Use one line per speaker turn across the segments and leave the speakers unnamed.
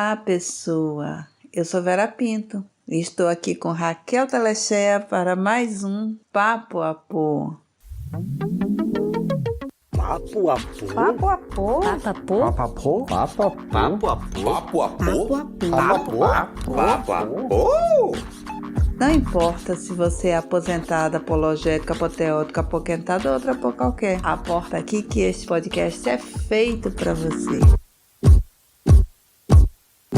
Olá, pessoa! Eu sou Vera Pinto e estou aqui com Raquel Telechea para mais um Papo Apô.
Papo Apô?
Papo Apô?
Papo Apô?
Papo Apô?
Papo Apô?
Papo Apô?
Papo Apô?
Não importa se você é aposentada, apologética, apoteótica, apoquentada ou outra por qualquer. Aporta aqui que este podcast é feito para você.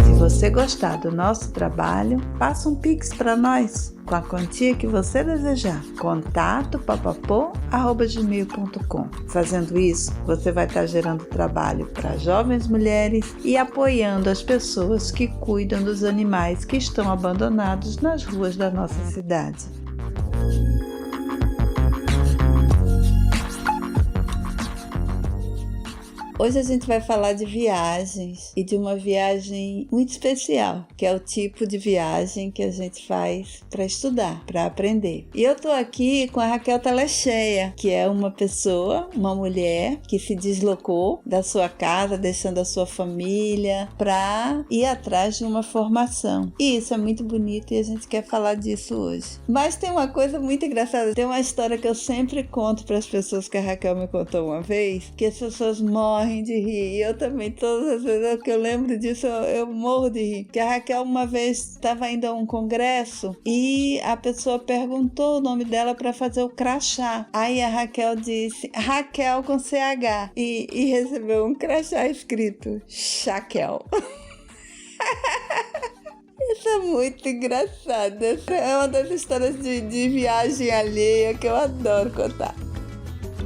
Se você gostar do nosso trabalho, faça um pix para nós com a quantia que você desejar. contato@papapô@gmail.com. Fazendo isso, você vai estar gerando trabalho para jovens mulheres e apoiando as pessoas que cuidam dos animais que estão abandonados nas ruas da nossa cidade. Hoje a gente vai falar de viagens e de uma viagem muito especial, que é o tipo de viagem que a gente faz para estudar, para aprender. E eu tô aqui com a Raquel Telechea, que é uma pessoa, uma mulher que se deslocou da sua casa, deixando a sua família, para ir atrás de uma formação. E isso é muito bonito e a gente quer falar disso hoje. Mas tem uma coisa muito engraçada, tem uma história que eu sempre conto para as pessoas que a Raquel me contou uma vez, que as pessoas morrem de rir, e eu também, todas as vezes que eu lembro disso, eu morro de rir. Que a Raquel uma vez estava indo a um congresso e a pessoa perguntou o nome dela para fazer o crachá. Aí a Raquel disse Raquel com CH e recebeu um crachá escrito Chaquel. Isso é muito engraçado. Essa é uma das histórias de viagem alheia que eu adoro contar.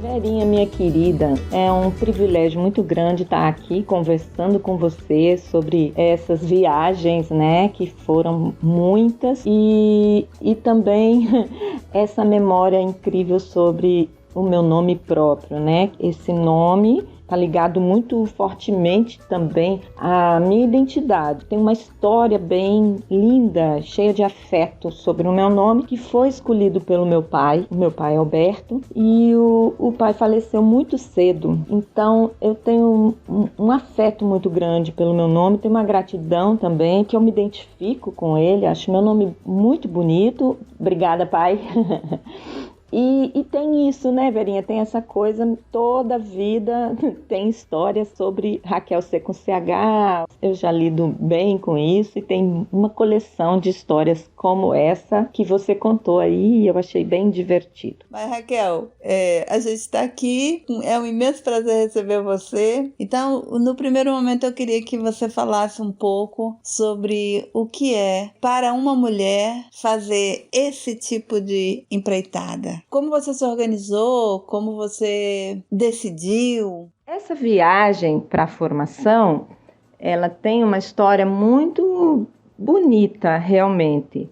Verinha, minha querida, é um privilégio muito grande estar aqui conversando com você sobre essas viagens, né, que foram muitas, e também essa memória incrível sobre o meu nome próprio, né? Esse nome está ligado muito fortemente também à minha identidade. Tem uma história bem linda, cheia de afeto sobre o meu nome, que foi escolhido pelo meu pai, o meu pai Alberto, e o pai faleceu muito cedo. Então eu tenho um afeto muito grande pelo meu nome, tenho uma gratidão também, que eu me identifico com ele, acho meu nome muito bonito. Obrigada, pai. E tem isso, né, Verinha? Tem essa coisa, toda a vida tem histórias sobre Raquel C com CH. Eu já lido bem com isso e tem uma coleção de histórias como essa que você contou aí e eu achei bem divertido.
Mas, Raquel, a gente está aqui, é um imenso prazer receber você. Então, no primeiro momento, eu queria que você falasse um pouco sobre o que é para uma mulher fazer esse tipo de empreitada. Como você se organizou? Como você decidiu?
Essa viagem para a formação, ela tem uma história muito bonita, realmente.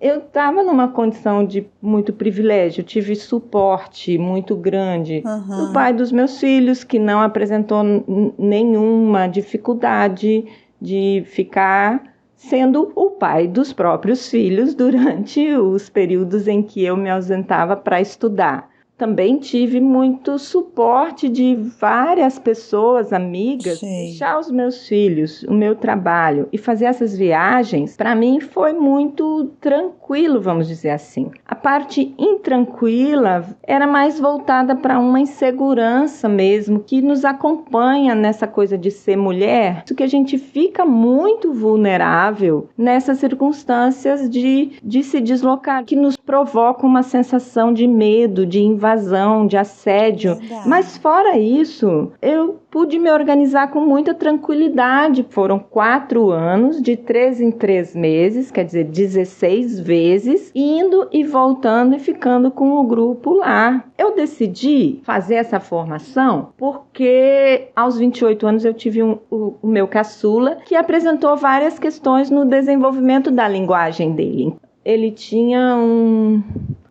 Eu estava numa condição de muito privilégio, tive suporte muito grande do pai dos meus filhos, que não apresentou nenhuma dificuldade de ficar sendo o pai dos próprios filhos durante os períodos em que eu me ausentava para estudar. Também tive muito suporte de várias pessoas, amigas, deixar os meus filhos, o meu trabalho e fazer essas viagens, para mim foi muito tranquilo, vamos dizer assim. A parte intranquila era mais voltada para uma insegurança mesmo, que nos acompanha nessa coisa de ser mulher, isso que a gente fica muito vulnerável nessas circunstâncias de se deslocar, que nos provoca uma sensação de medo, de invasão, de assédio.
Verdade.
Mas fora isso, eu pude me organizar com muita tranquilidade. Foram 4 anos, de 3 em 3 meses, quer dizer, 16 vezes, indo e voltando e ficando com o grupo lá. Eu decidi fazer essa formação porque aos 28 anos eu tive o meu caçula, que apresentou várias questões no desenvolvimento da linguagem dele. Ele tinha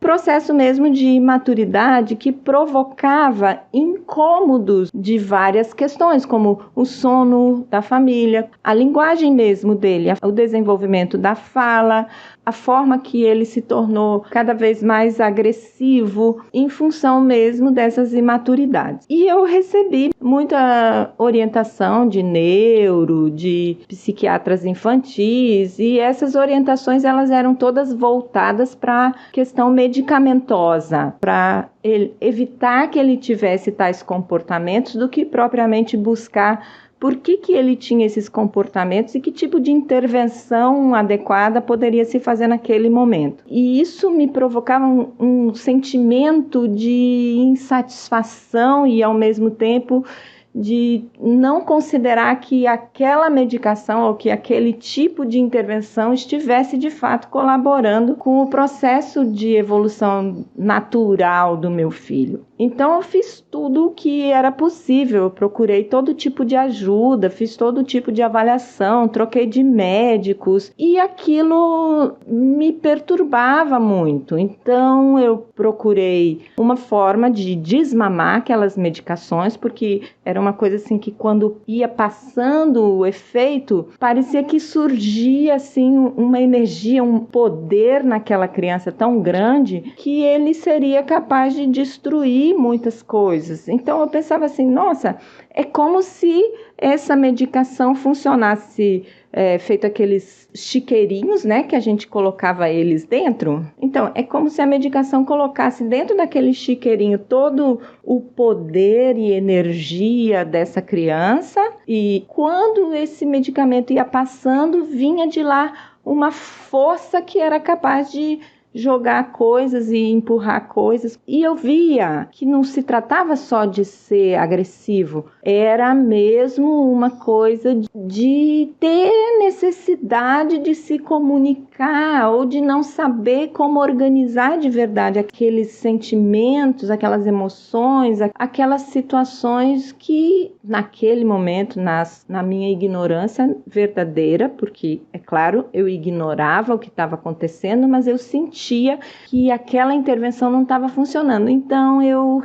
processo mesmo de imaturidade que provocava incômodos de várias questões, como o sono da família, a linguagem mesmo dele, o desenvolvimento da fala, a forma que ele se tornou cada vez mais agressivo em função mesmo dessas imaturidades. E eu recebi muita orientação de neuro, de psiquiatras infantis, e essas orientações elas eram todas voltadas para a questão medicamentosa, para evitar que ele tivesse tais comportamentos do que propriamente buscar por que ele tinha esses comportamentos e que tipo de intervenção adequada poderia se fazer naquele momento. E isso me provocava um sentimento de insatisfação e, ao mesmo tempo, de não considerar que aquela medicação ou que aquele tipo de intervenção estivesse de fato colaborando com o processo de evolução natural do meu filho. Então eu fiz tudo o que era possível, eu procurei todo tipo de ajuda, fiz todo tipo de avaliação, troquei de médicos e aquilo me perturbava muito. Então eu procurei uma forma de desmamar aquelas medicações, porque era uma coisa assim que quando ia passando o efeito, parecia que surgia assim uma energia, um poder naquela criança tão grande que ele seria capaz de destruir muitas coisas. Então eu pensava assim, nossa, é como se essa medicação funcionasse feito aqueles chiqueirinhos, né, que a gente colocava eles dentro. Então, é como se a medicação colocasse dentro daquele chiqueirinho todo o poder e energia dessa criança, e quando esse medicamento ia passando, vinha de lá uma força que era capaz de jogar coisas e empurrar coisas. E eu via que não se tratava só de ser agressivo, era mesmo uma coisa de ter necessidade de se comunicar ou de não saber como organizar de verdade aqueles sentimentos, aquelas emoções, aquelas situações que naquele momento, na minha ignorância verdadeira, porque, é claro, eu ignorava o que estava acontecendo, mas eu sentia que aquela intervenção não estava funcionando. Então eu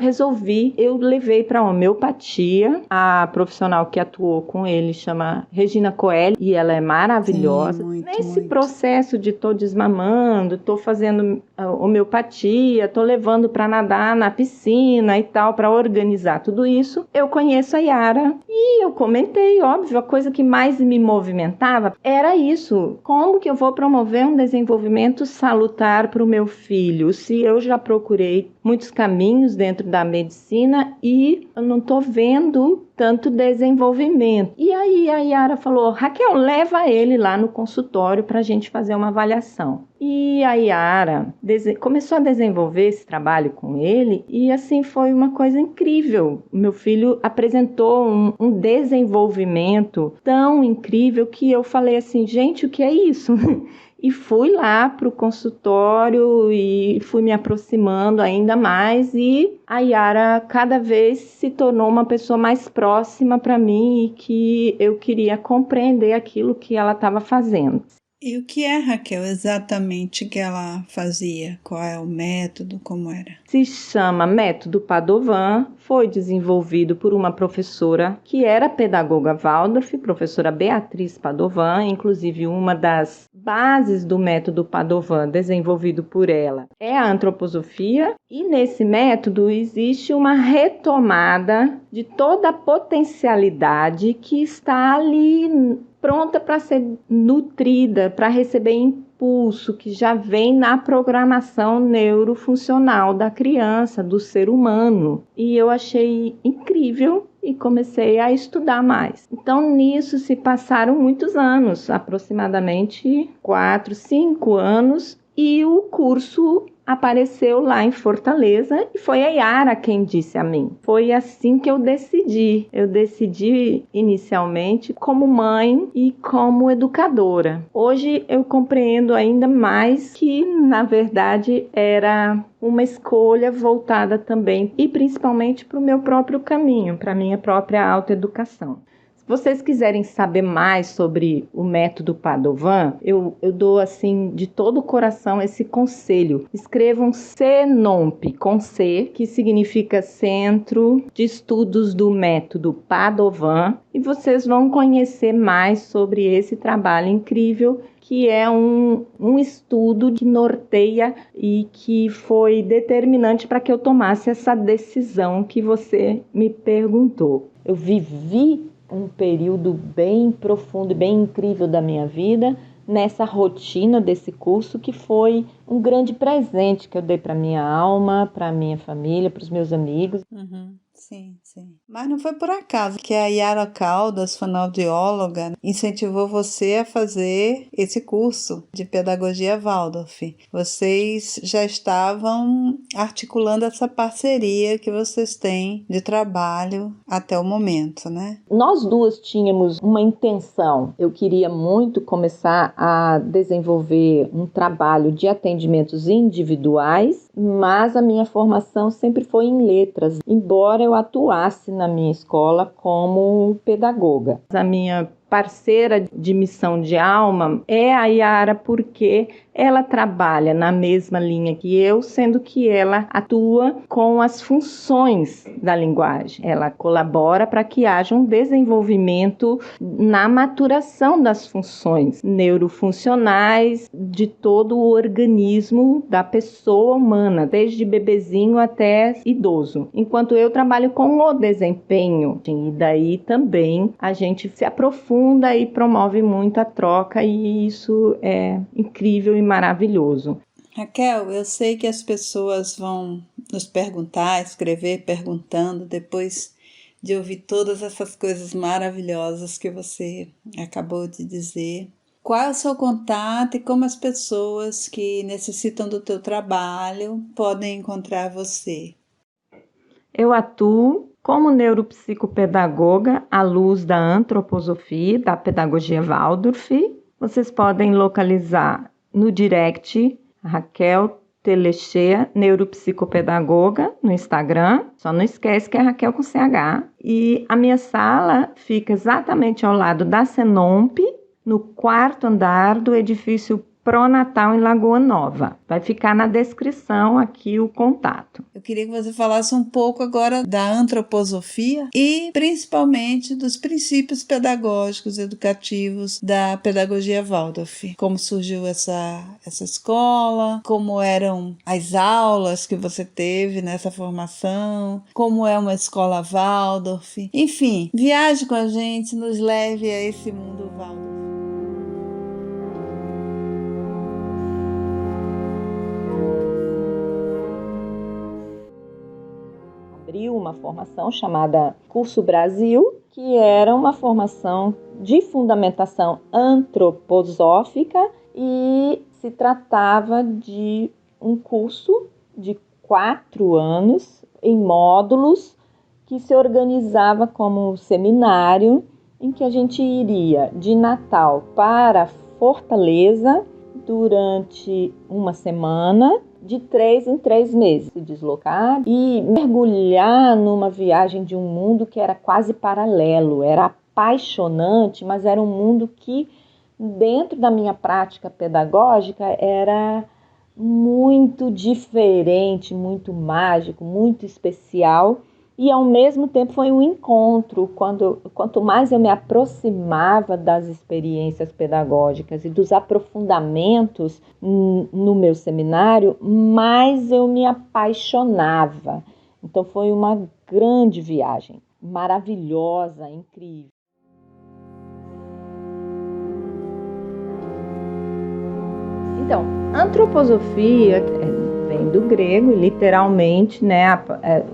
levei para a homeopatia. A profissional que atuou com ele chama Regina Coelho e ela é maravilhosa.
Sim,
Nesse processo de tô desmamando, tô fazendo homeopatia, tô levando para nadar na piscina e tal, para organizar tudo isso, eu conheço a Yara e eu comentei, óbvio, a coisa que mais me movimentava era isso. Como que eu vou promover um desenvolvimento salutar para o meu filho, se eu já procurei muitos caminhos dentro da medicina e eu não estou vendo tanto desenvolvimento. E aí a Yara falou, Raquel, leva ele lá no consultório para a gente fazer uma avaliação. E a Yara começou a desenvolver esse trabalho com ele e assim foi uma coisa incrível. Meu filho apresentou um desenvolvimento tão incrível que eu falei assim, gente, o que é isso? E fui lá para o consultório e fui me aproximando ainda mais e a Yara cada vez se tornou uma pessoa mais próxima para mim e que eu queria compreender aquilo que ela estava fazendo.
E o que é, Raquel, exatamente que ela fazia? Qual é o método, como era?
Se chama Método Padovan, foi desenvolvido por uma professora que era pedagoga Waldorf, professora Beatriz Padovan, inclusive uma das bases do método Padovan desenvolvido por ela é a antroposofia, e nesse método existe uma retomada de toda a potencialidade que está ali pronta para ser nutrida, para receber impulso, que já vem na programação neurofuncional da criança, do ser humano. E eu achei incrível e comecei a estudar mais. Então, nisso se passaram muitos anos, aproximadamente 4, 5 anos, e o curso apareceu lá em Fortaleza e foi a Yara quem disse a mim. Foi assim que eu decidi. Eu decidi inicialmente como mãe e como educadora. Hoje eu compreendo ainda mais que, na verdade, era uma escolha voltada também e principalmente para o meu próprio caminho, para a minha própria autoeducação. vocês quiserem saber mais sobre o método Padovan, eu dou assim de todo o coração esse conselho. Escrevam CENOMP, com C, que significa Centro de Estudos do Método Padovan, e vocês vão conhecer mais sobre esse trabalho incrível que é um estudo que norteia e que foi determinante para que eu tomasse essa decisão que você me perguntou. Eu vivi um período bem profundo e bem incrível da minha vida nessa rotina desse curso, que foi um grande presente que eu dei para minha alma, para minha família, para os meus amigos.
Sim, sim. Mas não foi por acaso que a Yara Caldas, fonoaudióloga, incentivou você a fazer esse curso de pedagogia Waldorf. Vocês já estavam articulando essa parceria que vocês têm de trabalho até o momento, né?
Nós duas tínhamos uma intenção. Eu queria muito começar a desenvolver um trabalho de atendimentos individuais, mas a minha formação sempre foi em letras, embora eu atuasse na minha escola como pedagoga. A minha parceira de missão de alma é a Yara, porque ela trabalha na mesma linha que eu, sendo que ela atua com as funções da linguagem. Ela colabora para que haja um desenvolvimento na maturação das funções neurofuncionais de todo o organismo da pessoa humana, desde bebezinho até idoso. Enquanto eu trabalho com o desempenho, e daí também a gente se aprofunda e promove muito a troca, e isso é incrível e maravilhoso.
Raquel, eu sei que as pessoas vão nos perguntar, escrever perguntando, depois de ouvir todas essas coisas maravilhosas que você acabou de dizer. Qual é o seu contato e como as pessoas que necessitam do teu trabalho podem encontrar você?
Eu atuo como neuropsicopedagoga à luz da antroposofia, da pedagogia Waldorf. Vocês podem localizar no direct Raquel Telechea, neuropsicopedagoga, no Instagram. Só não esquece que é Raquel com CH. E a minha sala fica exatamente ao lado da CENOMP, no 4º andar do edifício Pronatal em Lagoa Nova. Vai ficar na descrição aqui o contato.
Eu queria que você falasse um pouco agora da antroposofia e principalmente dos princípios pedagógicos educativos da pedagogia Waldorf. Como surgiu essa escola, como eram as aulas que você teve nessa formação, como é uma escola Waldorf. Enfim, viaje com a gente, nos leve a esse mundo Waldorf.
Uma formação chamada Curso Brasil, que era uma formação de fundamentação antroposófica, e se tratava de um curso de 4 anos em módulos que se organizava como seminário, em que a gente iria de Natal para Fortaleza durante uma semana, de 3 em 3 meses, se deslocar e mergulhar numa viagem de um mundo que era quase paralelo, era apaixonante, mas era um mundo que, dentro da minha prática pedagógica, era muito diferente, muito mágico, muito especial. E, ao mesmo tempo, foi um encontro. Quanto mais eu me aproximava das experiências pedagógicas e dos aprofundamentos no meu seminário, mais eu me apaixonava. Então, foi uma grande viagem, maravilhosa, incrível. Então, antroposofia vem do grego, literalmente, né,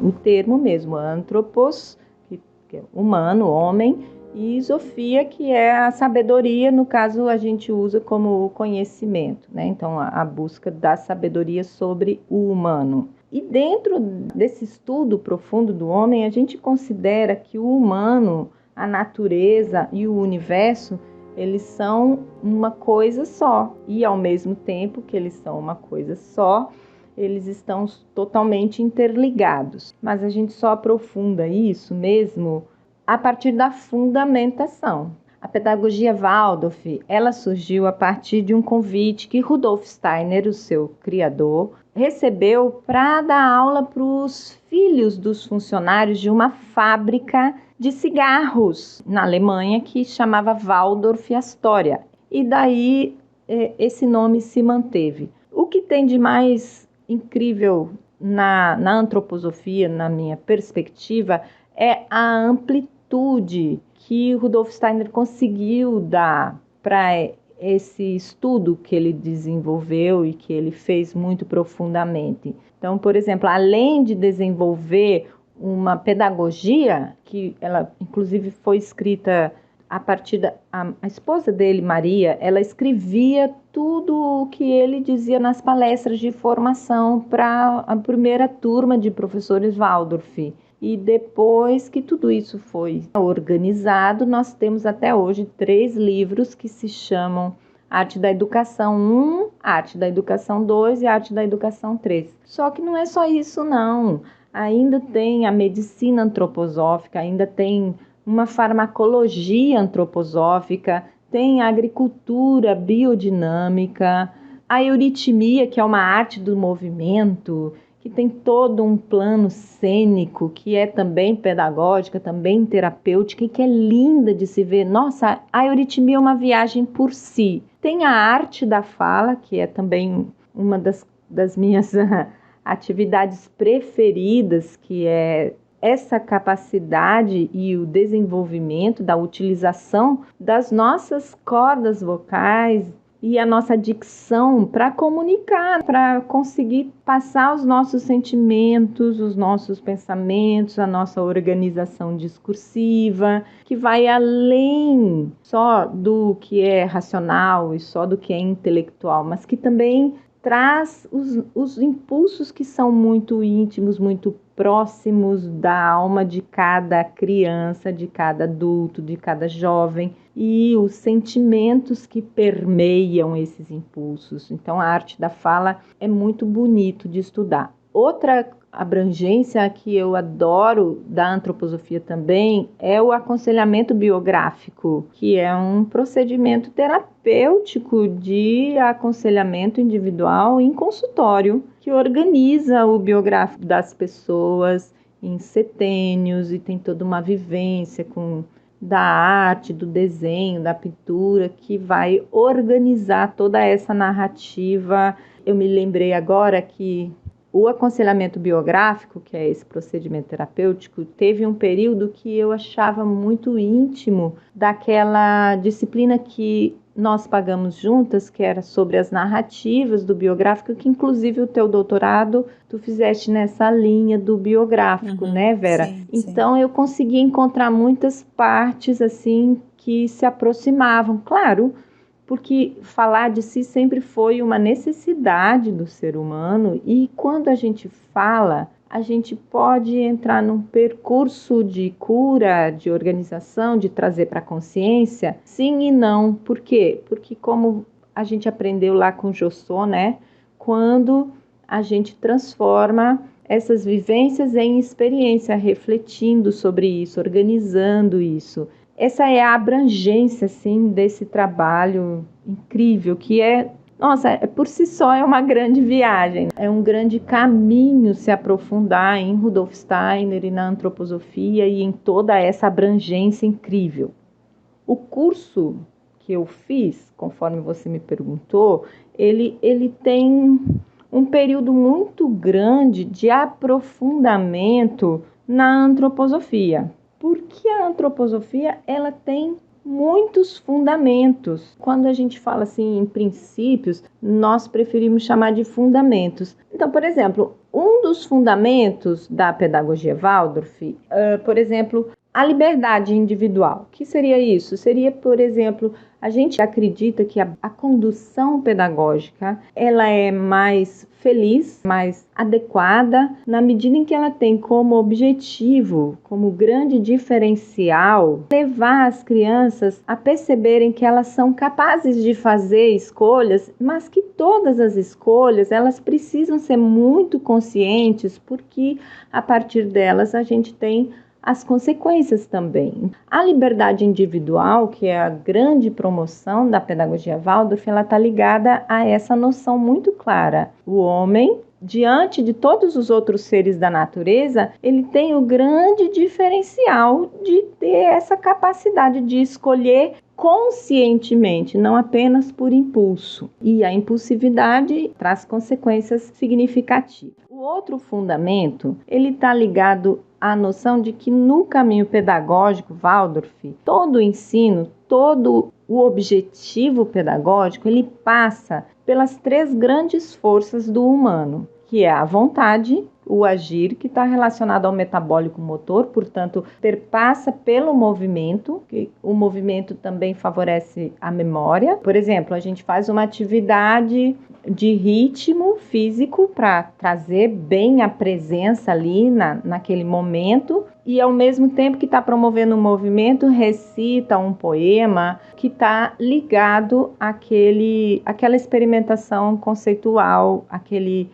o termo mesmo, antropos, que é humano, homem, e sofia, que é a sabedoria, no caso a gente usa como conhecimento, né? Então a busca da sabedoria sobre o humano. E dentro desse estudo profundo do homem, a gente considera que o humano, a natureza e o universo, eles são uma coisa só, e ao mesmo tempo que eles são uma coisa só, eles estão totalmente interligados. Mas a gente só aprofunda isso mesmo a partir da fundamentação. A pedagogia Waldorf, ela surgiu a partir de um convite que Rudolf Steiner, o seu criador, recebeu para dar aula para os filhos dos funcionários de uma fábrica de cigarros na Alemanha que chamava Waldorf Astoria. E daí esse nome se manteve. O que tem de mais incrível na antroposofia, na minha perspectiva, é a amplitude que Rudolf Steiner conseguiu dar para esse estudo que ele desenvolveu e que ele fez muito profundamente. Então, por exemplo, além de desenvolver uma pedagogia, que ela inclusive foi escrita a partir da a esposa dele, Maria, ela escrevia tudo o que ele dizia nas palestras de formação para a primeira turma de professores Waldorf. E depois que tudo isso foi organizado, nós temos até hoje 3 livros que se chamam Arte da Educação 1, Arte da Educação 2 e Arte da Educação 3. Só que não é só isso, não. Ainda tem a medicina antroposófica, ainda tem uma farmacologia antroposófica, tem a agricultura biodinâmica, a euritmia, que é uma arte do movimento, que tem todo um plano cênico, que é também pedagógica, também terapêutica e que é linda de se ver. Nossa, a euritmia é uma viagem por si. Tem a arte da fala, que é também uma das minhas atividades preferidas, que é essa capacidade e o desenvolvimento da utilização das nossas cordas vocais e a nossa dicção para comunicar, para conseguir passar os nossos sentimentos, os nossos pensamentos, a nossa organização discursiva, que vai além só do que é racional e só do que é intelectual, mas que também traz os impulsos que são muito íntimos, muito próximos da alma de cada criança, de cada adulto, de cada jovem e os sentimentos que permeiam esses impulsos. Então, a arte da fala é muito bonito de estudar. Outra abrangência que eu adoro da antroposofia também é o aconselhamento biográfico, que é um procedimento terapêutico de aconselhamento individual em consultório, que organiza o biográfico das pessoas em setênios e tem toda uma vivência da arte, do desenho, da pintura, que vai organizar toda essa narrativa. Eu me lembrei agora que o aconselhamento biográfico, que é esse procedimento terapêutico, teve um período que eu achava muito íntimo daquela disciplina que nós pagamos juntas, que era sobre as narrativas do biográfico, que inclusive o teu doutorado tu fizeste nessa linha do biográfico, né, Vera?
Sim,
então eu consegui encontrar muitas partes assim que se aproximavam, claro, porque falar de si sempre foi uma necessidade do ser humano e quando a gente fala, a gente pode entrar num percurso de cura, de organização, de trazer para a consciência, sim e não. Por quê? Porque como a gente aprendeu lá com Jossô, né? Quando a gente transforma essas vivências em experiência, refletindo sobre isso, organizando isso. Essa é a abrangência, assim, desse trabalho incrível, que nossa, por si só é uma grande viagem. É um grande caminho se aprofundar em Rudolf Steiner e na antroposofia e em toda essa abrangência incrível. O curso que eu fiz, conforme você me perguntou, ele tem um período muito grande de aprofundamento na antroposofia. Porque a antroposofia, ela tem muitos fundamentos. Quando a gente fala assim em princípios, nós preferimos chamar de fundamentos. Então, por exemplo, um dos fundamentos da pedagogia Waldorf, por exemplo, a liberdade individual. O que seria isso? Seria, por exemplo, a gente acredita que a condução pedagógica ela é mais feliz, mais adequada, na medida em que ela tem como objetivo, como grande diferencial, levar as crianças a perceberem que elas são capazes de fazer escolhas, mas que todas as escolhas elas precisam ser muito conscientes, porque a partir delas a gente tem as consequências também. A liberdade individual, que é a grande promoção da pedagogia Waldorf, ela está ligada a essa noção muito clara. O homem, diante de todos os outros seres da natureza, ele tem o grande diferencial de ter essa capacidade de escolher conscientemente, não apenas por impulso. E a impulsividade traz consequências significativas. O outro fundamento, ele está ligado à noção de que no caminho pedagógico Waldorf, todo o ensino, todo o objetivo pedagógico, ele passa pelas 3 grandes forças do humano, que é a vontade, o agir, que está relacionado ao metabólico motor, portanto, perpassa pelo movimento, que o movimento também favorece a memória. Por exemplo, a gente faz uma atividade de ritmo físico para trazer bem a presença ali naquele momento, e ao mesmo tempo que está promovendo o movimento, recita um poema que está ligado àquela experimentação conceitual,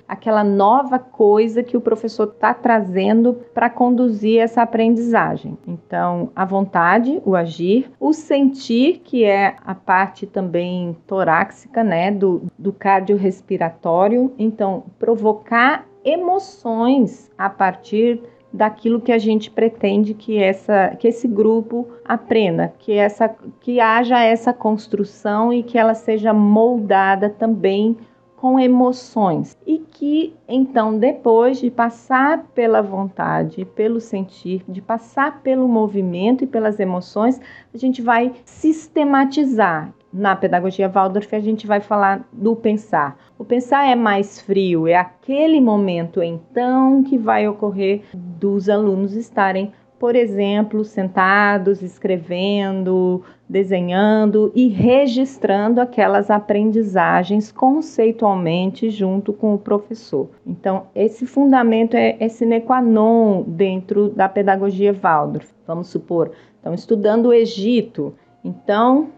aquela nova coisa que o professor está trazendo para conduzir essa aprendizagem. Então, a vontade, o agir, o sentir, que é a parte também torácica, né, do cardiorrespiratório. Então, provocar emoções a partir daquilo que a gente pretende que esse grupo aprenda, que haja essa construção e que ela seja moldada também com emoções. E que, então, depois de passar pela vontade, pelo sentir, de passar pelo movimento e pelas emoções, a gente vai sistematizar. Na pedagogia Waldorf, a gente vai falar do pensar. O pensar é mais frio, é aquele momento, então, que vai ocorrer dos alunos estarem, por exemplo, sentados, escrevendo, desenhando e registrando aquelas aprendizagens conceitualmente junto com o professor. Então, esse fundamento é sine qua non dentro da pedagogia Waldorf. Vamos supor, estão estudando o Egito. Então,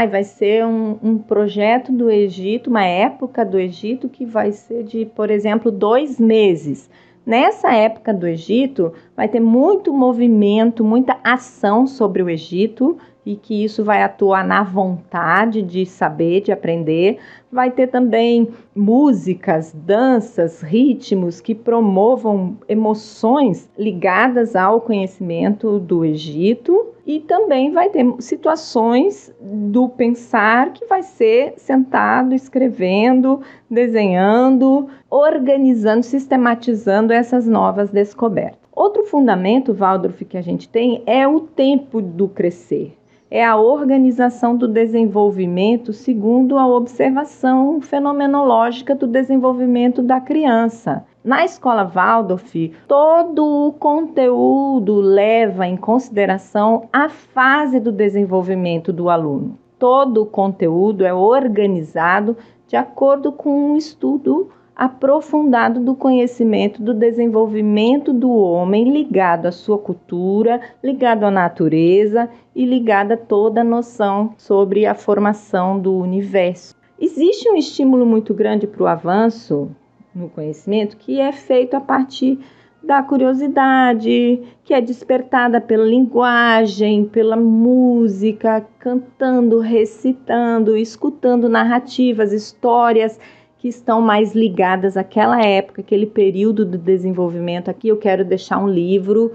vai ser um projeto do Egito, uma época do Egito que vai ser de, por exemplo, 2 meses. Nessa época do Egito, vai ter muito movimento, muita ação sobre o Egito, e que isso vai atuar na vontade de saber, de aprender. Vai ter também músicas, danças, ritmos que promovam emoções ligadas ao conhecimento do Egito. E também vai ter situações do pensar que vai ser sentado, escrevendo, desenhando, organizando, sistematizando essas novas descobertas. Outro fundamento, Waldorf, que a gente tem é o tempo do crescer. É a organização do desenvolvimento segundo a observação fenomenológica do desenvolvimento da criança. Na escola Waldorf, todo o conteúdo leva em consideração a fase do desenvolvimento do aluno. Todo o conteúdo é organizado de acordo com um estudo aprofundado do conhecimento do desenvolvimento do homem ligado à sua cultura, ligado à natureza e ligado a toda a noção sobre a formação do universo. Existe um estímulo muito grande para o avanço no conhecimento que é feito a partir da curiosidade, que é despertada pela linguagem, pela música, cantando, recitando, escutando narrativas, histórias que estão mais ligadas àquela época, aquele período do desenvolvimento. Aqui eu quero deixar um livro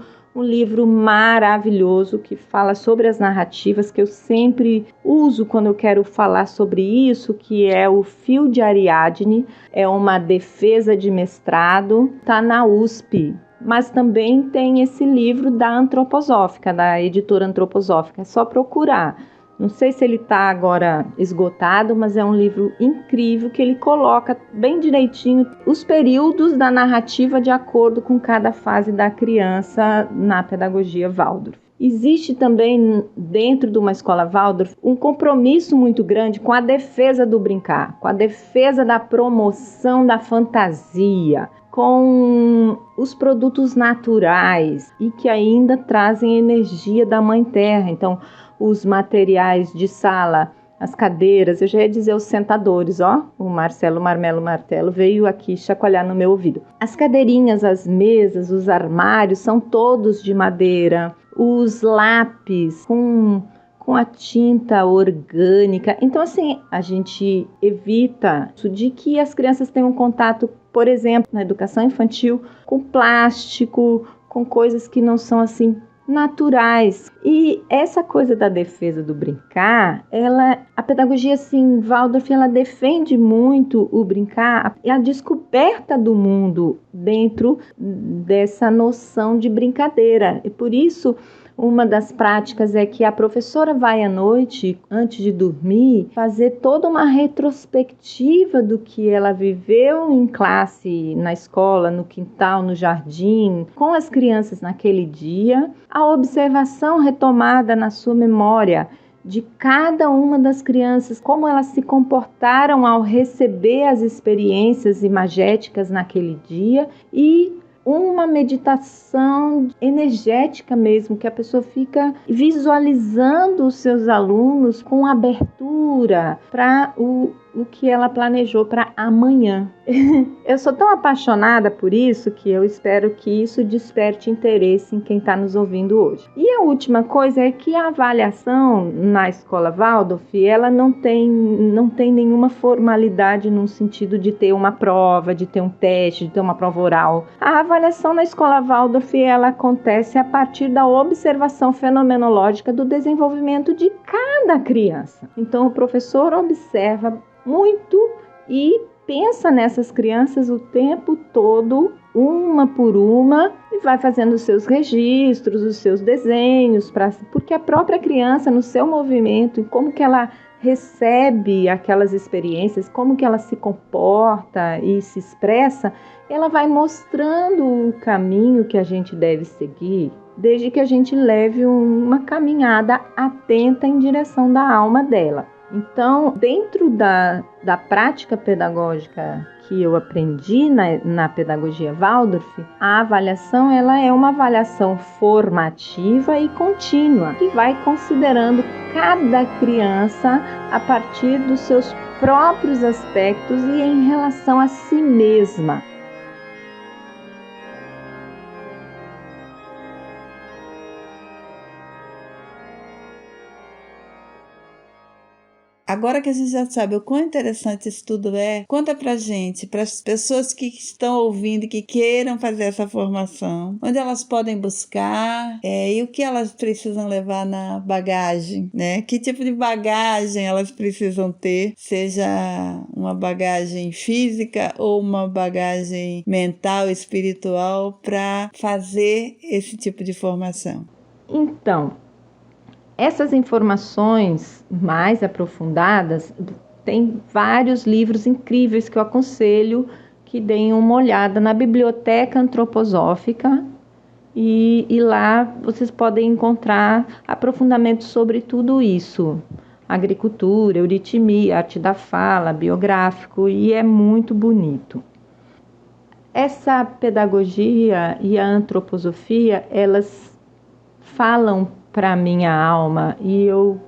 maravilhoso que fala sobre as narrativas, que eu sempre uso quando eu quero falar sobre isso, que é o Fio de Ariadne, é uma defesa de mestrado, está na USP. Mas também tem esse livro da Antroposófica, da editora Antroposófica, é só procurar. Não sei se ele está agora esgotado, mas é um livro incrível que ele coloca bem direitinho os períodos da narrativa de acordo com cada fase da criança na pedagogia Waldorf. Existe também, dentro de uma escola Waldorf, um compromisso muito grande com a defesa do brincar, com a defesa da promoção da fantasia, com os produtos naturais e que ainda trazem energia da Mãe Terra. Então, os materiais de sala, as cadeiras, eu já ia dizer os sentadores, ó, o Marcelo Marmelo Martelo veio aqui chacoalhar no meu ouvido. As cadeirinhas, as mesas, os armários são todos de madeira, os lápis com a tinta orgânica. Então, assim, a gente evita de que as crianças tenham contato, por exemplo, na educação infantil, com plástico, com coisas que não são, assim, naturais. E essa coisa da defesa do brincar, a pedagogia, assim, Waldorf, ela defende muito o brincar e a descoberta do mundo dentro dessa noção de brincadeira. E por isso, uma das práticas é que a professora vai à noite, antes de dormir, fazer toda uma retrospectiva do que ela viveu em classe, na escola, no quintal, no jardim, com as crianças naquele dia, a observação retomada na sua memória de cada uma das crianças, como elas se comportaram ao receber as experiências imagéticas naquele dia e uma meditação energética mesmo, que a pessoa fica visualizando os seus alunos com abertura para o que ela planejou para amanhã. Eu sou tão apaixonada por isso que eu espero que isso desperte interesse em quem está nos ouvindo hoje. E a última coisa é que a avaliação na escola Waldorf, ela não tem nenhuma formalidade no sentido de ter uma prova, de ter um teste, de ter uma prova oral. A avaliação na escola Waldorf, ela acontece a partir da observação fenomenológica do desenvolvimento de cada criança. Então, o professor observa muito e pensa nessas crianças o tempo todo, uma por uma, e vai fazendo os seus registros, os seus desenhos, porque a própria criança, no seu movimento, e como que ela recebe aquelas experiências, como que ela se comporta e se expressa, ela vai mostrando o caminho que a gente deve seguir, desde que a gente leve uma caminhada atenta em direção da alma dela. Então, dentro da prática pedagógica que eu aprendi na pedagogia Waldorf, a avaliação ela é uma avaliação formativa e contínua, que vai considerando cada criança a partir dos seus próprios aspectos e em relação a si mesma.
Agora que a gente já sabe o quão interessante isso tudo é, conta pra gente, para as pessoas que estão ouvindo, que queiram fazer essa formação, onde elas podem buscar e o que elas precisam levar na bagagem, né? Que tipo de bagagem elas precisam ter, seja uma bagagem física ou uma bagagem mental, espiritual, para fazer esse tipo de formação.
Então, essas informações mais aprofundadas, tem vários livros incríveis que eu aconselho que deem uma olhada na Biblioteca Antroposófica e lá vocês podem encontrar aprofundamento sobre tudo isso. Agricultura, euritmia, arte da fala, biográfico, e é muito bonito. Essa pedagogia e a antroposofia, elas falam para minha alma e eu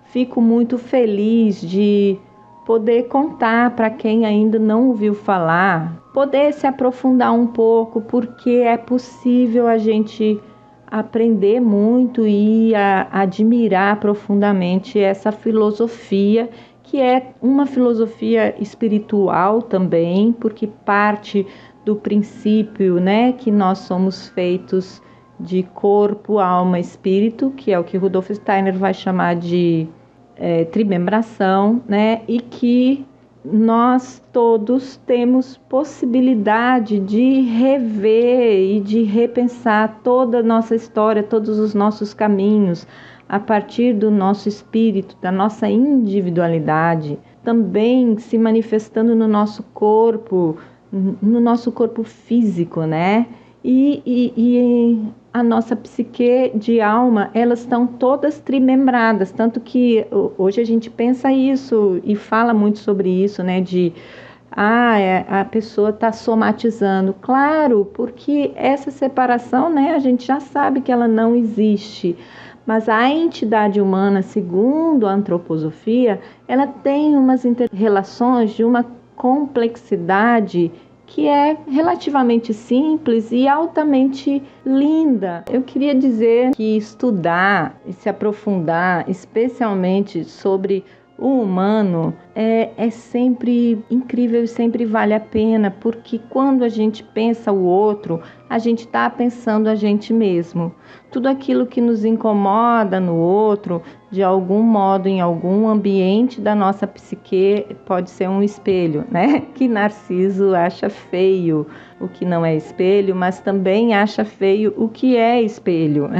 fico muito feliz de poder contar para quem ainda não ouviu falar, poder se aprofundar um pouco, porque é possível a gente aprender muito e admirar profundamente essa filosofia, que é uma filosofia espiritual também, porque parte do princípio, né, que nós somos feitos de corpo, alma, espírito, que é o que Rudolf Steiner vai chamar de trimembração, né? E que nós todos temos possibilidade de rever e de repensar toda a nossa história, todos os nossos caminhos, a partir do nosso espírito, da nossa individualidade, também se manifestando no nosso corpo físico, né? E a nossa psique de alma, elas estão todas trimembradas, tanto que hoje a gente pensa isso e fala muito sobre isso, né, a pessoa está somatizando. Claro, porque essa separação, né, a gente já sabe que ela não existe, Mas a entidade humana, segundo a antroposofia, ela tem umas inter-relações de uma complexidade que é relativamente simples e altamente linda. Eu queria dizer que estudar e se aprofundar, especialmente sobre o humano, é sempre incrível e sempre vale a pena, porque quando a gente pensa o outro, a gente está pensando a gente mesmo. Tudo aquilo que nos incomoda no outro, de algum modo, em algum ambiente da nossa psique, pode ser um espelho, né? Que Narciso acha feio o que não é espelho, mas também acha feio o que é espelho.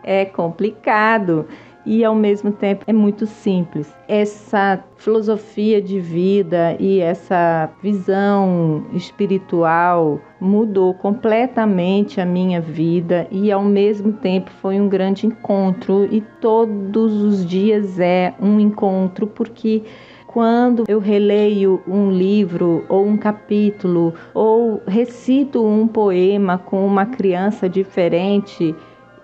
É complicado. E ao mesmo tempo é muito simples. Essa filosofia de vida e essa visão espiritual mudou completamente a minha vida e ao mesmo tempo foi um grande encontro, e todos os dias é um encontro, porque quando eu releio um livro ou um capítulo ou recito um poema com uma criança diferente,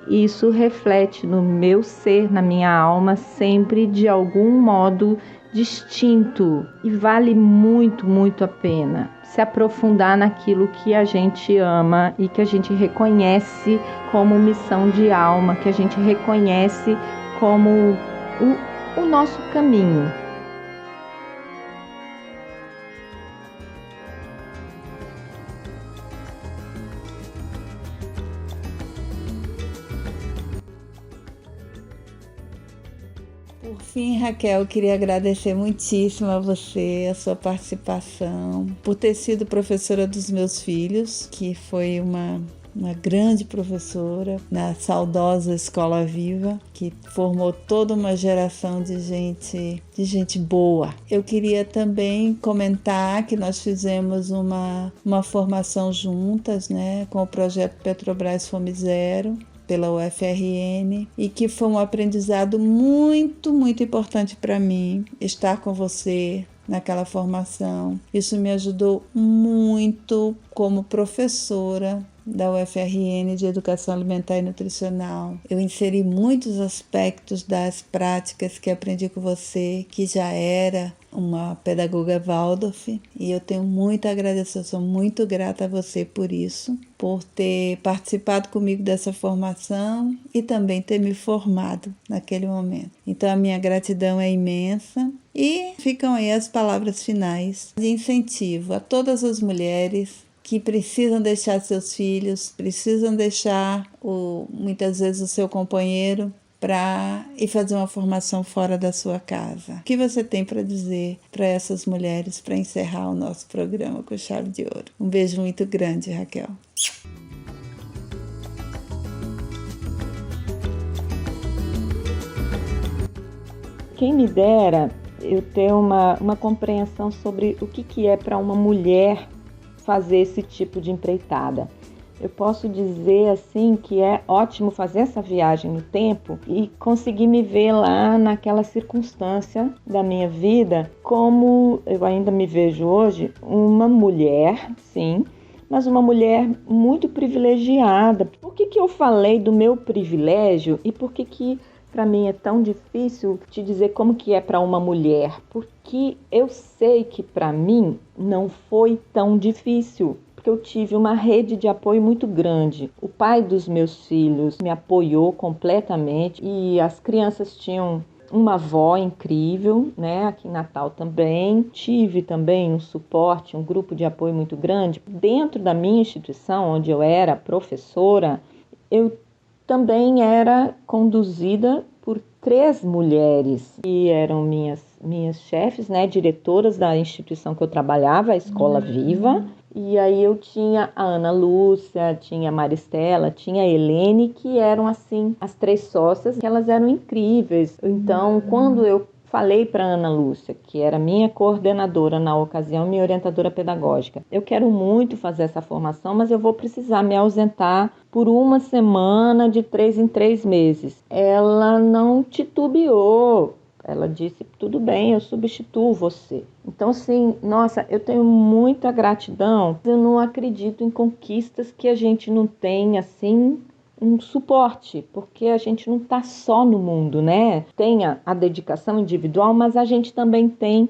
isso reflete no meu ser, na minha alma, sempre de algum modo distinto, e vale muito, muito a pena se aprofundar naquilo que a gente ama e que a gente reconhece como missão de alma, que a gente reconhece como o nosso caminho.
Por fim, Raquel, eu queria agradecer muitíssimo a você, a sua participação, por ter sido professora dos meus filhos, que foi uma grande professora na saudosa Escola Viva, que formou toda uma geração de gente boa. Eu queria também comentar que nós fizemos uma formação juntas, né, com o projeto Petrobras Fome Zero, pela UFRN, e que foi um aprendizado muito, muito importante para mim estar com você naquela formação. Isso me ajudou muito como professora da UFRN de Educação Alimentar e Nutricional. Eu inseri muitos aspectos das práticas que aprendi com você, que já era uma pedagoga Waldorf, e eu tenho muito a agradecer, eu sou muito grata a você por isso, por ter participado comigo dessa formação e também ter me formado naquele momento. Então a minha gratidão é imensa, e ficam aí as palavras finais de incentivo a todas as mulheres que precisam deixar seus filhos, precisam deixar muitas vezes o seu companheiro para ir fazer uma formação fora da sua casa. O que você tem para dizer para essas mulheres para encerrar o nosso programa com chave de ouro? Um beijo muito grande, Raquel.
Quem me dera eu ter uma compreensão sobre o que é para uma mulher fazer esse tipo de empreitada. Eu posso dizer assim que é ótimo fazer essa viagem no tempo e conseguir me ver lá naquela circunstância da minha vida, como eu ainda me vejo hoje, uma mulher, sim, mas uma mulher muito privilegiada. Por que eu falei do meu privilégio e por que para mim é tão difícil te dizer como que é para uma mulher? Porque eu sei que para mim não foi tão difícil, porque eu tive uma rede de apoio muito grande. O pai dos meus filhos me apoiou completamente e as crianças tinham uma avó incrível, né? Aqui em Natal também. Tive também um suporte, um grupo de apoio muito grande. Dentro da minha instituição, onde eu era professora, eu também era conduzida por 3 mulheres que eram minhas chefes, né, diretoras da instituição que eu trabalhava, a Escola Viva. E aí eu tinha a Ana Lúcia, tinha a Maristela, tinha a Helene, que eram assim as 3 sócias, que elas eram incríveis. Então, quando eu falei para Ana Lúcia, que era minha coordenadora na ocasião, minha orientadora pedagógica, eu quero muito fazer essa formação, mas eu vou precisar me ausentar por uma semana, de 3 em 3 meses. Ela não titubeou. Ela disse, tudo bem, eu substituo você. Então, assim, nossa, eu tenho muita gratidão. Eu não acredito em conquistas que a gente não tem, assim, um suporte, porque a gente não está só no mundo, né? Tem a dedicação individual, mas a gente também tem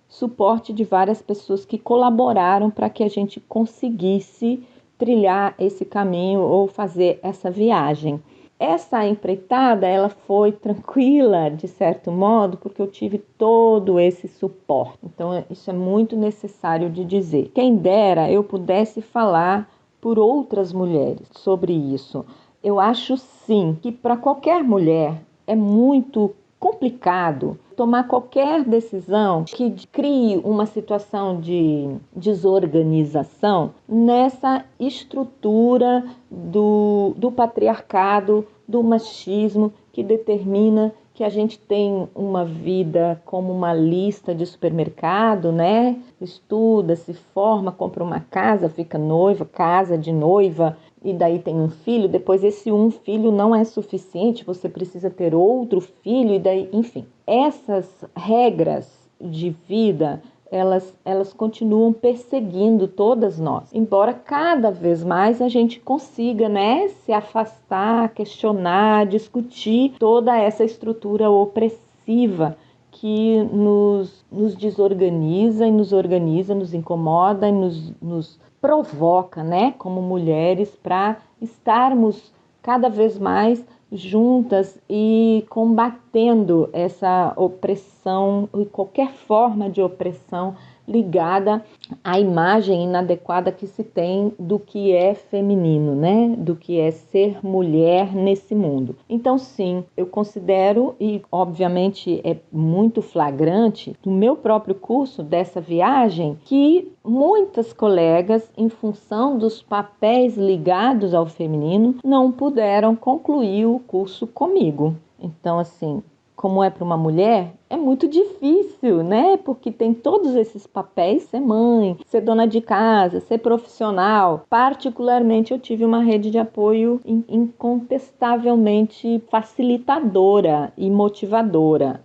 suporte de várias pessoas que colaboraram para que a gente conseguisse trilhar esse caminho ou fazer essa viagem. Essa empreitada, ela foi tranquila, de certo modo, porque eu tive todo esse suporte. Então, isso é muito necessário de dizer. Quem dera eu pudesse falar por outras mulheres sobre isso. Eu acho, sim, que para qualquer mulher é muito complicado tomar qualquer decisão que crie uma situação de desorganização nessa estrutura do patriarcado, do machismo, que determina que a gente tem uma vida como uma lista de supermercado, né? Estuda, se forma, compra uma casa, fica noiva, casa de noiva, e daí tem um filho. Depois esse um filho não é suficiente, você precisa ter outro filho, e daí, enfim. Essas regras de vida, elas continuam perseguindo todas nós, embora cada vez mais a gente consiga, né, se afastar, questionar, discutir toda essa estrutura opressiva que nos desorganiza e nos organiza, nos incomoda e nos provoca, né, como mulheres, para estarmos cada vez mais juntas e combatendo essa opressão e qualquer forma de opressão ligada à imagem inadequada que se tem do que é feminino, né? Do que é ser mulher nesse mundo. Então, sim, eu considero, e obviamente é muito flagrante, no meu próprio curso dessa viagem, que muitas colegas, em função dos papéis ligados ao feminino, não puderam concluir o curso comigo. Então, assim, como é para uma mulher, é muito difícil, né? Porque tem todos esses papéis, ser mãe, ser dona de casa, ser profissional. Particularmente, eu tive uma rede de apoio incontestavelmente facilitadora e motivadora.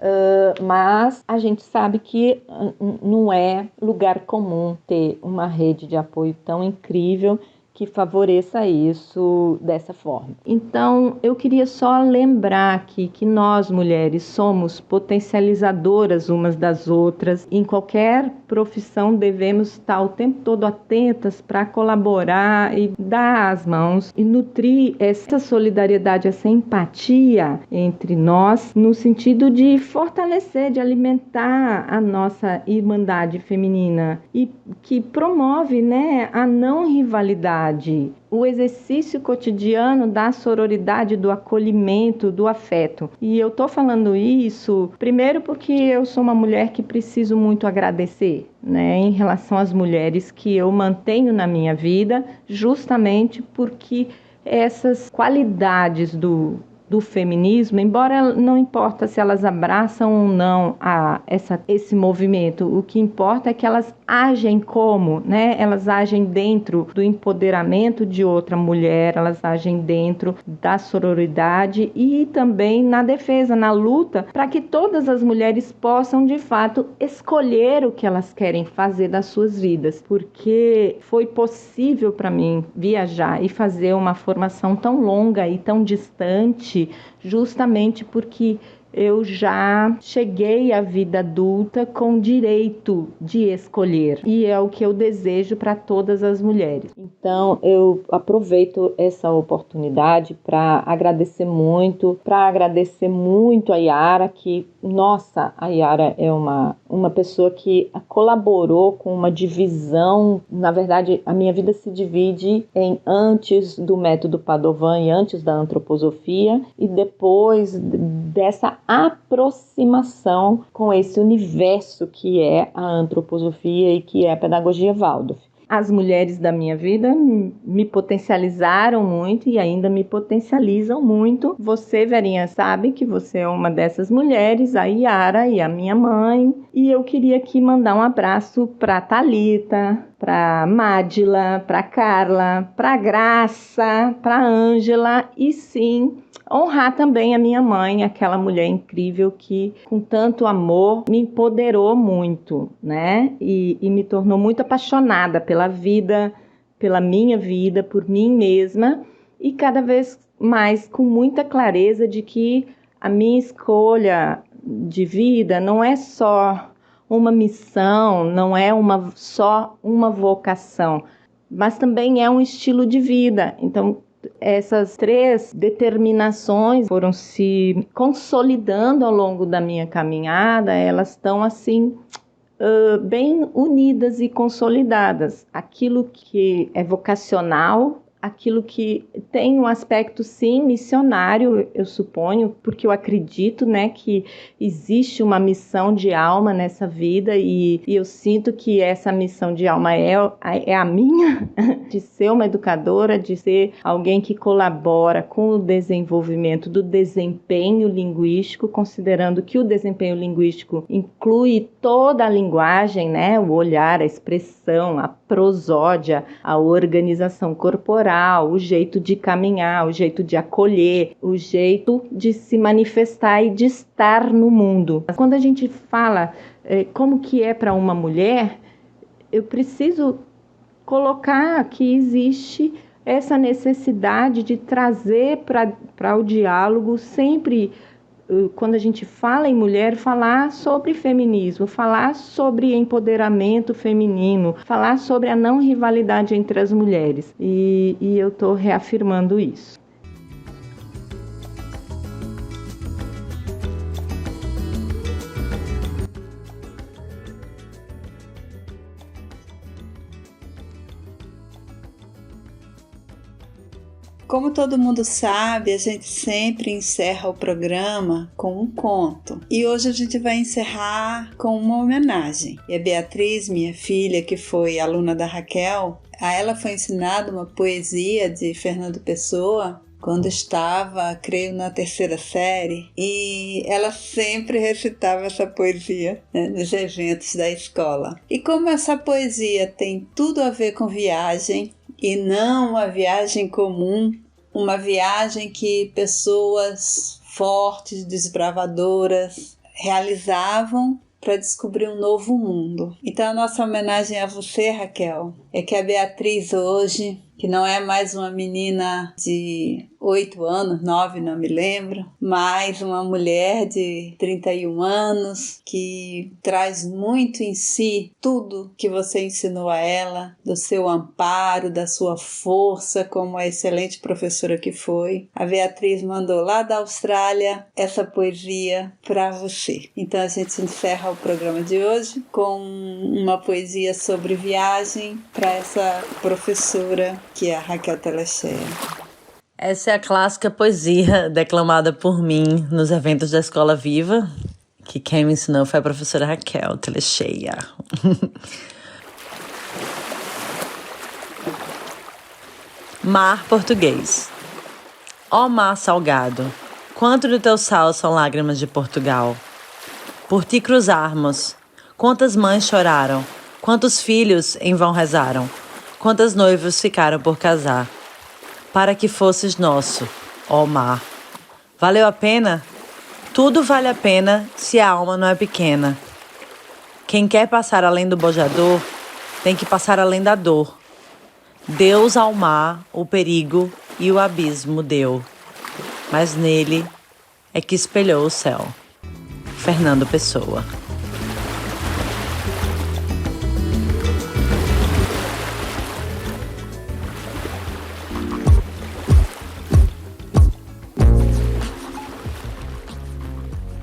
Mas a gente sabe que não é lugar comum ter uma rede de apoio tão incrível que favoreça isso dessa forma. Então, eu queria só lembrar aqui que nós, mulheres, somos potencializadoras umas das outras. Em qualquer profissão, devemos estar o tempo todo atentas para colaborar e dar as mãos e nutrir essa solidariedade, essa empatia entre nós, no sentido de fortalecer, de alimentar a nossa irmandade feminina e que promove, né, a não rivalidade, o exercício cotidiano da sororidade, do acolhimento, do afeto. E eu tô falando isso primeiro porque eu sou uma mulher que preciso muito agradecer, né, em relação às mulheres que eu mantenho na minha vida, justamente porque essas qualidades do feminismo, embora não importa se elas abraçam ou não esse movimento, o que importa é que elas agem como, né? Elas agem dentro do empoderamento de outra mulher, elas agem dentro da sororidade e também na defesa, na luta, para que todas as mulheres possam, de fato, escolher o que elas querem fazer das suas vidas, porque foi possível para mim viajar e fazer uma formação tão longa e tão distante, justamente porque eu já cheguei à vida adulta com direito de escolher, e é o que eu desejo para todas as mulheres. Então eu aproveito essa oportunidade para agradecer muito a Yara, que, nossa, a Yara é uma pessoa que colaborou com uma divisão. Na verdade, a minha vida se divide em antes do método Padovan e antes da antroposofia, e depois dessa aproximação com esse universo que é a antroposofia e que é a pedagogia Waldorf. As mulheres da minha vida me potencializaram muito e ainda me potencializam muito. Você, Verinha, sabe que você é uma dessas mulheres, a Yara e a minha mãe. E eu queria aqui mandar um abraço para Thalita, para Mádila, para Carla, para Graça, para Ângela e, sim, honrar também a minha mãe, aquela mulher incrível que, com tanto amor, me empoderou muito, né? E me tornou muito apaixonada pela vida, pela minha vida, por mim mesma. E cada vez mas com muita clareza de que a minha escolha de vida não é só uma missão, não é só uma vocação, mas também é um estilo de vida. Então, essas 3 determinações foram se consolidando ao longo da minha caminhada, elas estão assim bem unidas e consolidadas. Aquilo que é vocacional, aquilo que tem um aspecto, sim, missionário, eu suponho, porque eu acredito, né, que existe uma missão de alma nessa vida e eu sinto que essa missão de alma é a minha, de ser uma educadora, de ser alguém que colabora com o desenvolvimento do desempenho linguístico, considerando que o desempenho linguístico inclui toda a linguagem, né, o olhar, a expressão, a prosódia, a organização corporal, o jeito de caminhar, o jeito de acolher, o jeito de se manifestar e de estar no mundo. Quando a gente fala como que é para uma mulher, eu preciso colocar que existe essa necessidade de trazer para o diálogo sempre, quando a gente fala em mulher, falar sobre feminismo, falar sobre empoderamento feminino, falar sobre a não rivalidade entre as mulheres. E eu estou reafirmando isso.
Como todo mundo sabe, a gente sempre encerra o programa com um conto. E hoje a gente vai encerrar com uma homenagem. E a Beatriz, minha filha, que foi aluna da Raquel, a ela foi ensinada uma poesia de Fernando Pessoa quando estava, creio, na 3ª série, e ela sempre recitava essa poesia, né, nos eventos da escola. E como essa poesia tem tudo a ver com viagem, e não uma viagem comum, uma viagem que pessoas fortes, desbravadoras realizavam para descobrir um novo mundo. Então a nossa homenagem a você, Raquel, é que a Beatriz hoje, que não é mais uma menina de 8 anos, 9, não me lembro, mas uma mulher de 31 anos que traz muito em si tudo que você ensinou a ela, do seu amparo, da sua força como a excelente professora que foi. A Beatriz mandou lá da Austrália essa poesia para você. Então a gente encerra o programa de hoje com uma poesia sobre viagem para essa professora que é a Raquel Telechea.
Essa é a clássica poesia declamada por mim nos eventos da Escola Viva, que quem me ensinou foi a professora Raquel Telechea. Mar português. Ó mar salgado, quanto do teu sal são lágrimas de Portugal. Por ti cruzarmos, quantas mães choraram, quantos filhos em vão rezaram, quantas noivas ficaram por casar. Para que fosses nosso, ó mar. Valeu a pena? Tudo vale a pena se a alma não é pequena. Quem quer passar além do bojador, tem que passar além da dor. Deus ao mar o perigo e o abismo deu, mas nele é que espelhou o céu. Fernando Pessoa.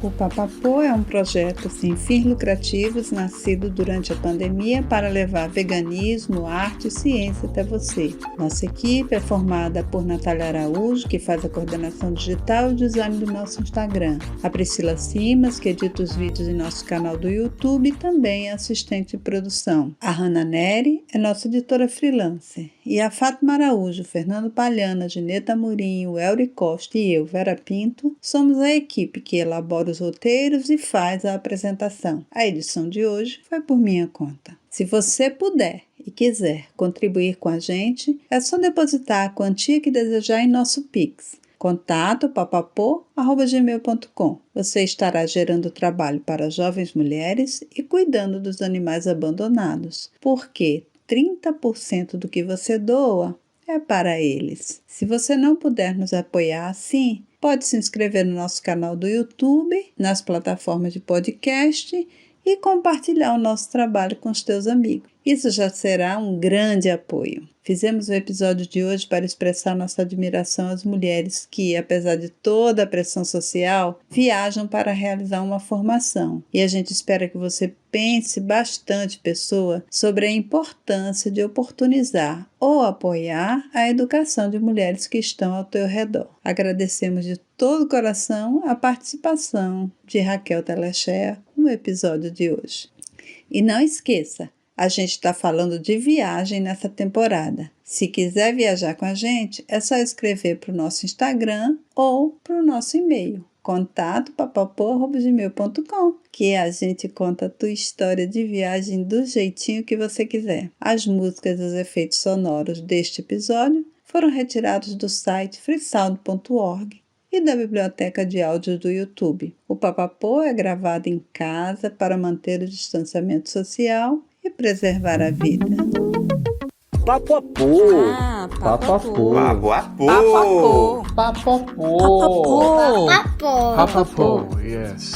O Papapô é um projeto sem fins lucrativos nascido durante a pandemia para levar veganismo, arte e ciência até você. Nossa equipe é formada por Natália Araújo, que faz a coordenação digital e o design do nosso Instagram. A Priscila Simas, que edita os vídeos em nosso canal do YouTube e também é assistente de produção. A Hanna Neri é nossa editora freelancer. E a Fátima Araújo, Fernando Palhana, Gineta Murinho, Elri Costa e eu, Vera Pinto, somos a equipe que elabora os roteiros e faz a apresentação. A edição de hoje foi por minha conta. Se você puder e quiser contribuir com a gente, é só depositar a quantia que desejar em nosso Pix. contato@papapô@gmail.com. Você estará gerando trabalho para jovens mulheres e cuidando dos animais abandonados, porque 30% do que você doa é para eles. Se você não puder nos apoiar assim, pode se inscrever no nosso canal do YouTube, nas plataformas de podcast e compartilhar o nosso trabalho com os teus amigos. Isso já será um grande apoio. Fizemos o episódio de hoje para expressar nossa admiração às mulheres que, apesar de toda a pressão social, viajam para realizar uma formação. E a gente espera que você pense bastante, pessoa, sobre a importância de oportunizar ou apoiar a educação de mulheres que estão ao teu redor. Agradecemos de todo o coração a participação de Raquel Telechea no episódio de hoje. E não esqueça, a gente está falando de viagem nessa temporada. Se quiser viajar com a gente, é só escrever para o nosso Instagram ou para o nosso e-mail, contato@papapô@gmail.com, que a gente conta a tua história de viagem do jeitinho que você quiser. As músicas e os efeitos sonoros deste episódio foram retirados do site freesound.org e da biblioteca de áudios do YouTube. O Papapô é gravado em casa para manter o distanciamento social e preservar a vida.
Papo a pô.
Papo a pô.
Papo a pô.
Papo a pô.
Papapô!
Papo a pô. Yes.